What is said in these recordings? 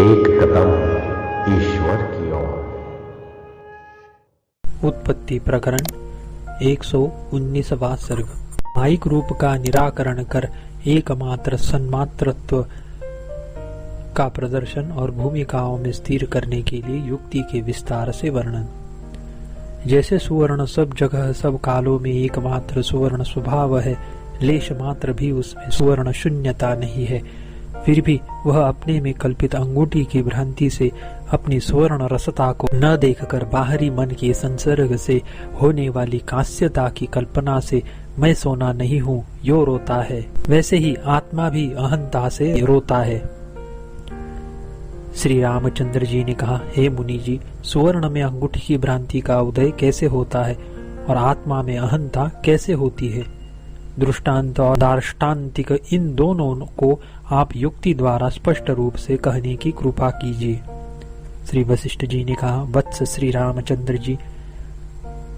एक कदम ईश्वर की ओर। उत्पत्ति प्रकरण 119वां सर्ग। मायिक रूप का निराकरण कर एकमात्र सन्मात्रत्व का प्रदर्शन और भूमिकाओं में स्थिर करने के लिए युक्ति के विस्तार से वर्णन। जैसे सुवर्ण सब जगह सब कालों में एकमात्र सुवर्ण स्वभाव है, लेश मात्र भी उसमें सुवर्ण शून्यता नहीं है, फिर भी वह अपने में कल्पित अंगूठी की भ्रांति से अपनी सुवर्ण रसता को न देखकर बाहरी मन के संसर्ग से होने वाली कांस्यता की कल्पना से मैं सोना नहीं हूँ यो रोता है, वैसे ही आत्मा भी अहंता से रोता है। श्री रामचंद्र जी ने कहा, हे मुनि जी, सुवर्ण में अंगूठी की भ्रांति का उदय कैसे होता है और आत्मा में अहंता कैसे होती है? दृष्टांत और दार्ष्टान्तिक इन दोनों को आप युक्ति द्वारा स्पष्ट रूप से कहने की कृपा कीजिए। श्री वशिष्ठ जी ने कहा, वत्स श्री रामचंद्र जी,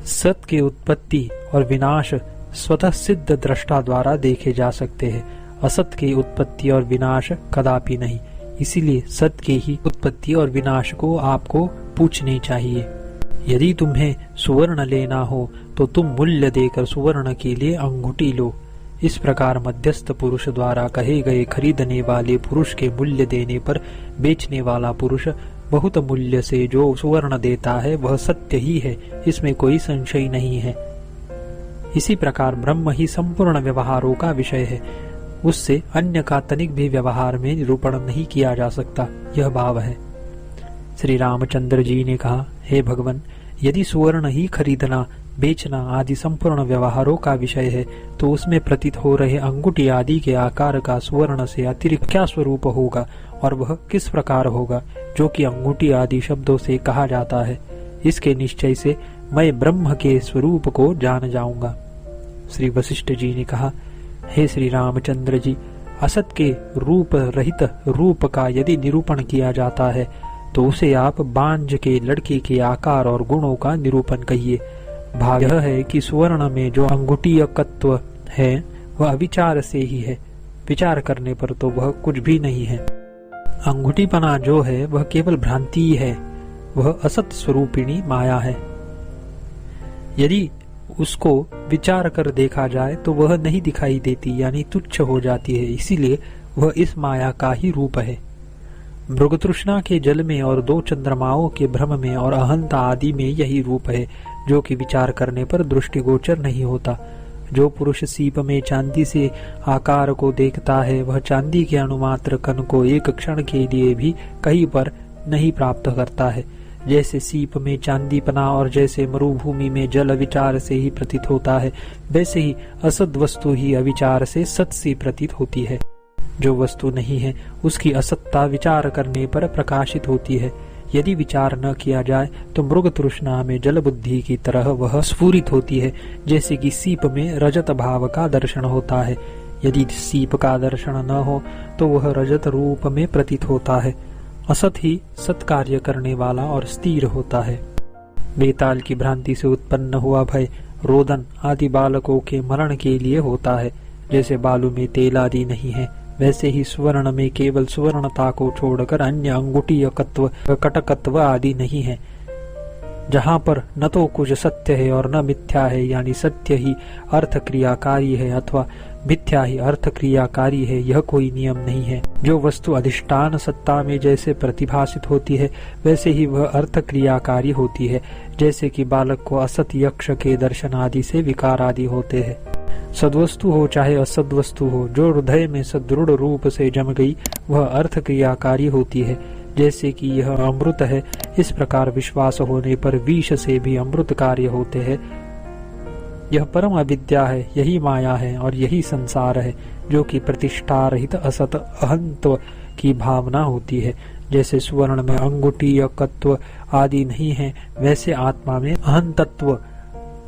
सत के उत्पत्ति और विनाश स्वतः सिद्ध दृष्टा द्वारा देखे जा सकते हैं, असत की उत्पत्ति और विनाश कदापि नहीं। इसीलिए सत के ही उत्पत्ति और विनाश को आपको पूछनी चाहिए। यदि तुम्हें सुवर्ण लेना हो तो तुम मूल्य देकर सुवर्ण के लिए अंगूठी लो। इस प्रकार मध्यस्थ पुरुष द्वारा कहे गए खरीदने वाले पुरुष के मूल्य देने पर बेचने वाला पुरुष बहुत मूल्य से जो सुवर्ण देता है वह सत्य ही है, इसमें कोई संशय नहीं है। इसी प्रकार ब्रह्म ही संपूर्ण व्यवहारों का विषय है, उससे अन्य का तनिक भी व्यवहार में निरूपण नहीं किया जा सकता, यह भाव है। श्री रामचंद्र जी ने कहा, हे भगवान, यदि सुवर्ण ही खरीदना बेचना आदि संपूर्ण व्यवहारों का विषय है तो उसमें प्रतीत हो रहे अंगूठी आदि के आकार का सुवर्ण से अतिरिक्त क्या स्वरूप होगा और वह किस प्रकार होगा जो कि अंगूठी आदि शब्दों से कहा जाता है? इसके निश्चय से मैं ब्रह्म के स्वरूप को जान जाऊंगा। श्री वशिष्ठ जी ने कहा, हे श्री रामचंद्र जी, असत के रूप रहित रूप का यदि निरूपण किया जाता है तो उसे आप बांझ के लड़के के आकार और गुणों का निरूपण कहिए। भाव यह है कि सुवर्ण में जो अंगूठीयकत्व है वह अविचार से ही है, विचार करने पर तो वह कुछ भी नहीं है। अंगूठीपना जो है वह केवल भ्रांति ही है, वह असत स्वरूपिणी माया है। यदि उसको विचार कर देखा जाए तो वह नहीं दिखाई देती, यानी तुच्छ हो जाती है, इसीलिए वह इस माया का ही रूप है। मृगतृष्णा के जल में और दो चंद्रमाओं के भ्रम में और अहंता आदि में यही रूप है जो कि विचार करने पर दृष्टिगोचर नहीं होता। जो पुरुष सीप में चांदी से आकार को देखता है वह चांदी के अणुमात्र कण को एक क्षण के लिए भी कहीं पर नहीं प्राप्त करता है। जैसे सीप में चांदीपना और जैसे मरुभूमि में जल अविचार से ही प्रतीत होता है, वैसे ही असद वस्तु ही अविचार से सत से प्रतीत होती है। जो वस्तु नहीं है उसकी असत्ता विचार करने पर प्रकाशित होती है। यदि विचार न किया जाए तो मृग तृष्णा में जल बुद्धि की तरह वह स्फुरित होती है, जैसे कि सीप में रजत भाव का दर्शन होता है। यदि सीप का दर्शन न हो तो वह रजत रूप में प्रतीत होता है। असत ही सत्कार्य करने वाला और स्थिर होता है। बेताल की भ्रांति से उत्पन्न हुआ भय रोदन आदि बालकों के मरण के लिए होता है। जैसे बालू में तेल आदि नहीं है, वैसे ही सुवर्ण में केवल सुवर्णता को छोड़कर अन्य अंगूठीयकत्व कटकत्व आदि नहीं है। जहाँ पर न तो कुछ सत्य है और न मिथ्या है, यानी सत्य ही अर्थ क्रियाकारी है अथवा मिथ्या ही अर्थ क्रियाकारी है, यह कोई नियम नहीं है। जो वस्तु अधिष्ठान सत्ता में जैसे प्रतिभासित होती है वैसे ही वह अर्थ क्रियाकारी होती है। जैसे कि बालक को असत यक्ष के दर्शन आदि से विकार आदि होते हैं। सद्वस्तु हो चाहे असद्वस्तु हो, जो हृदय में सदृढ़ रूप से जम गई वह अर्थ क्रियाकारी होती है। जैसे कि यह अमृत है, इस प्रकार विश्वास होने पर विष से भी अमृत कार्य होते हैं। यह परम अविद्या है, यही माया है और यही संसार है, जो कि प्रतिष्ठा रहित असत अहंत्व की भावना होती है। जैसे सुवर्ण में अंगूठीयकत्व आदि नहीं है, वैसे आत्मा में अहंतत्व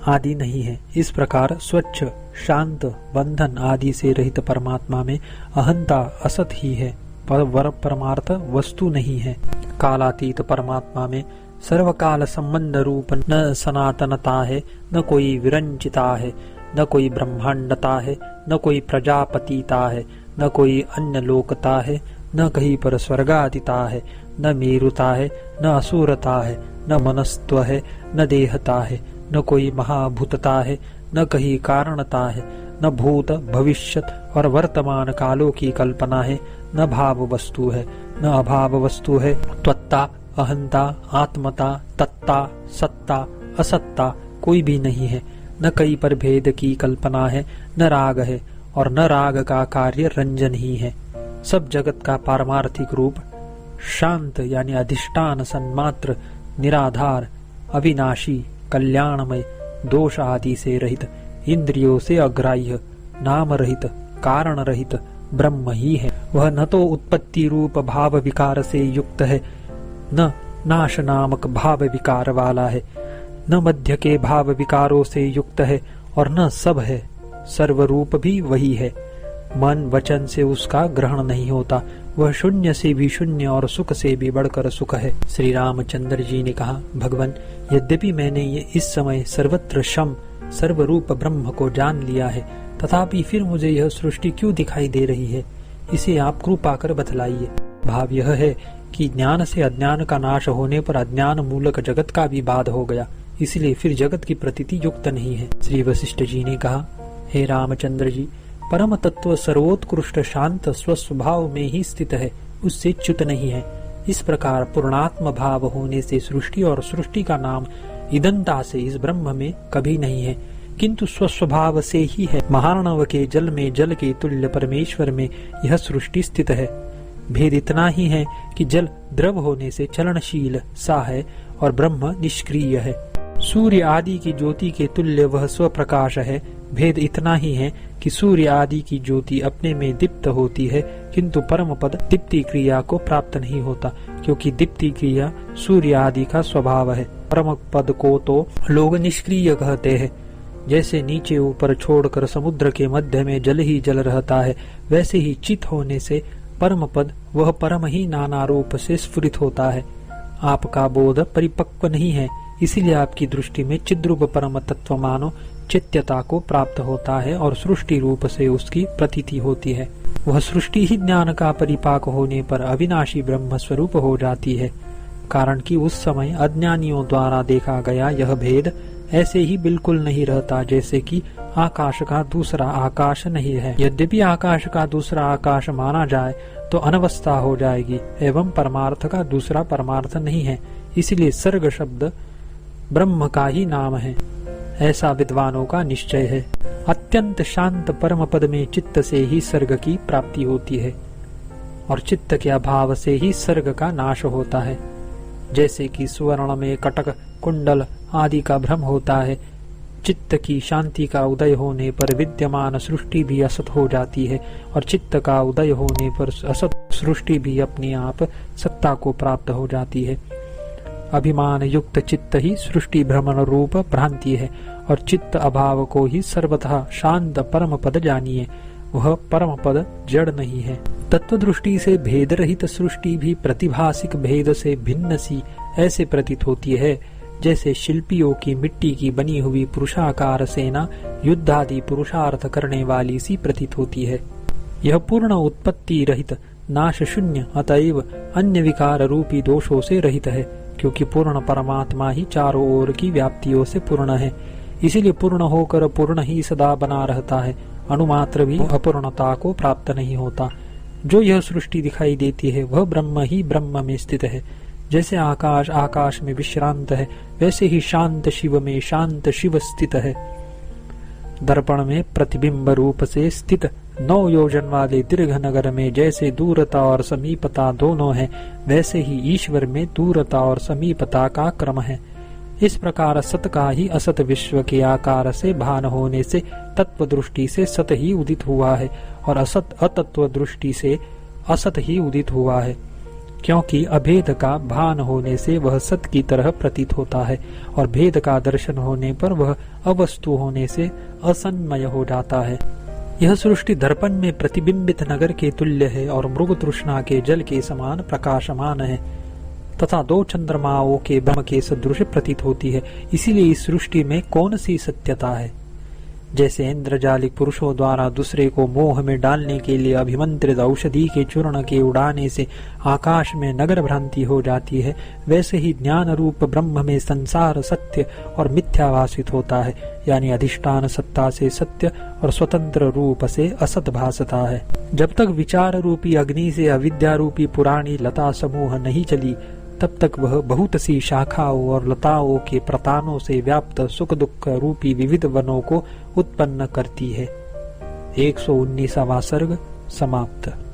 आदि नहीं है। इस प्रकार स्वच्छ शांत बंधन आदि से रहित परमात्मा में अहंता असत ही है, पर परमार्थ वस्तु नहीं है। कालातीत परमात्मा में सर्वकाल संबंध रूप न सनातनता है, न कोई विरंचिता है, न कोई ब्रह्मांडता है, न कोई प्रजापतिता है, न कोई अन्य लोकता है, न कहीं पर स्वर्गादिता है, न मेरुता है, न असुरता है, न मनस्त्व है, न देहता है, न कोई महाभूतता है, न कहीं कारणता है, न भूत भविष्यत और वर्तमान कालों की कल्पना है, न भाव वस्तु है, न अभाव वस्तु है। त्वत्ता, अहंता, आत्मता, तत्ता, सत्ता, असत्ता कोई भी नहीं है। न कहीं पर भेद की कल्पना है, न राग है, और न राग का कार्य रंजन ही है। सब जगत का पारमार्थिक रूप शांत यानी अधिष्ठान सन्मात्र, निराधार, अविनाशी, कल्याणमय, दोष आदि से रहित, इंद्रियों से अग्राह्य, नाम रहित, कारण रहित ब्रह्म ही है। वह न तो उत्पत्ति रूप भाव विकार से युक्त है, न नाश नामक भाव विकार वाला है, न मध्य के भाव विकारों से युक्त है, और न सब है। सर्वरूप भी वही है। मन वचन से उसका ग्रहण नहीं होता। वह शून्य से भी शून्य और सुख से भी बढ़कर सुख है। श्री रामचंद्र जी ने कहा, भगवान, यद्यपि मैंने ये इस समय सर्वत्र शम सर्वरूप ब्रह्म को जान लिया है, तथापि फिर मुझे यह सृष्टि क्यों दिखाई दे रही है, इसे आप कृपा कर बतलाइए। भाव यह है कि ज्ञान से अज्ञान का नाश होने पर अज्ञान मूलक जगत का भी बाध हो गया, इसलिए फिर जगत की प्रतीति युक्त नहीं है। श्री वशिष्ठ जी ने कहा, हे रामचंद्र जी, परम तत्व सर्वोत्कृष्ट शांत स्वस्वभाव में ही स्थित है, उससे च्युत नहीं है। इस प्रकार पूर्णात्म भाव होने से सृष्टि और सृष्टि का नाम इदंता से इस ब्रह्म में कभी नहीं है, किंतु स्वस्वभाव से ही है। महार्णव के जल में जल के तुल्य परमेश्वर में यह सृष्टि स्थित है। भेद इतना ही है कि जल द्रव होने से चलनशील सा है और ब्रह्म निष्क्रिय है। सूर्य आदि की ज्योति के तुल्य वह स्वप्रकाश है। भेद इतना ही है कि सूर्य आदि की ज्योति अपने में दीप्त होती है, किंतु परम पद दीप्ति क्रिया को प्राप्त नहीं होता, क्योंकि दीप्ति क्रिया सूर्य आदि का स्वभाव है। परम पद को तो लोग निष्क्रिय कहते हैं। जैसे नीचे ऊपर छोड़कर समुद्र के मध्य में जल ही जल रहता है, वैसे ही चित होने से परम पद वह परम ही नाना रूप से स्फुरित होता है। आपका बोध परिपक्व नहीं है, इसीलिए आपकी दृष्टि में चिद्रूप परम तत्व मानो चित्यता को प्राप्त होता है और सृष्टि रूप से उसकी प्रतीति होती है। वह सृष्टि ही ज्ञान का परिपाक होने पर अविनाशी ब्रह्म स्वरूप हो जाती है, कारण कि उस समय अज्ञानियों द्वारा देखा गया यह भेद ऐसे ही बिल्कुल नहीं रहता, जैसे कि आकाश का दूसरा आकाश नहीं है। यद्यपि आकाश का दूसरा आकाश माना जाए तो अनवस्था हो जाएगी, एवं परमार्थ का दूसरा परमार्थ नहीं है, इसलिए सर्ग शब्द ब्रह्म का ही नाम है, ऐसा विद्वानों का निश्चय है। अत्यंत शांत परम पद में चित्त से ही सर्ग की प्राप्ति होती है, और चित्त के अभाव से ही सर्ग का नाश होता है। जैसे कि सुवर्ण में कटक, कुंडल आदि का भ्रम होता है, चित्त की शांति का उदय होने पर विद्यमान सृष्टि भी असत हो जाती है, और चित्त का उदय होने पर असत सृष्टि भी अपने आप सत्ता को प्राप्त हो जाती है। अभिमान युक्त चित्त ही सृष्टि भ्रमण रूप भ्रांति है, और चित्त अभाव को ही सर्वथा शांत परम पद जानिए। वह परम पद जड़ नहीं है। तत्व दृष्टि से भेद रहित सृष्टि भी प्रतिभासिक भेद से भिन्न सी ऐसे प्रतीत होती है, जैसे शिल्पियों की मिट्टी की बनी हुई पुरुषाकार सेना युद्धादि पुरुषार्थ करने वाली सी प्रतीत होती है। यह पूर्ण उत्पत्ति रहित, नाश शून्य, अतएव अन्य विकार रूपी दोषों से रहित है, क्योंकि पूर्ण परमात्मा ही चारों ओर की व्याप्तियों से पूर्ण है। इसीलिए पूर्ण होकर पूर्ण ही सदा बना रहता है, अणुमात्र भी अपूर्णता को प्राप्त नहीं होता। जो यह सृष्टि दिखाई देती है वह ब्रह्म ही ब्रह्म में स्थित है। जैसे आकाश आकाश में विश्रांत है, वैसे ही शांत शिव में शांत शिव स्थित है। दर्पण में प्रतिबिंब रूप से स्थित 9 योजन वाले दीर्घ नगर में जैसे दूरता और समीपता दोनों है, वैसे ही ईश्वर में दूरता और समीपता का क्रम है। इस प्रकार सत का ही असत विश्व के आकार से भान होने से तत्व दृष्टि से सत ही उदित हुआ है, और असत अतत्व दृष्टि से असत ही उदित हुआ है, क्योंकि अभेद का भान होने से वह सत की तरह प्रतीत होता है, और भेद का दर्शन होने पर वह अवस्तु होने से असन्मय हो जाता है। यह सृष्टि दर्पण में प्रतिबिंबित नगर के तुल्य है और मृग तृष्णा के जल के समान प्रकाशमान है, तथा 2 चंद्रमाओं के ब्रह्म के सदृश प्रतीत होती है। इसीलिए इस सृष्टि में कौन सी सत्यता है? जैसे इंद्रजालिक पुरुषों द्वारा दूसरे को मोह में डालने के लिए अभिमंत्रित औषधि के चूर्ण के उड़ाने से आकाश में नगर भ्रांति हो जाती है, वैसे ही ज्ञान रूप ब्रह्म में संसार सत्य और मिथ्या भासित होता है, यानी अधिष्ठान सत्ता से सत्य और स्वतंत्र रूप से असत भासता है। जब तक विचार रूपी अग्नि से अविद्या रूपी पुरानी लता समूह नहीं चली, तब तक वह बहुत सी शाखाओं और लताओं के प्रतानों से व्याप्त सुख दुख रूपी विविध वनों को उत्पन्न करती है। 119वां सर्ग समाप्त।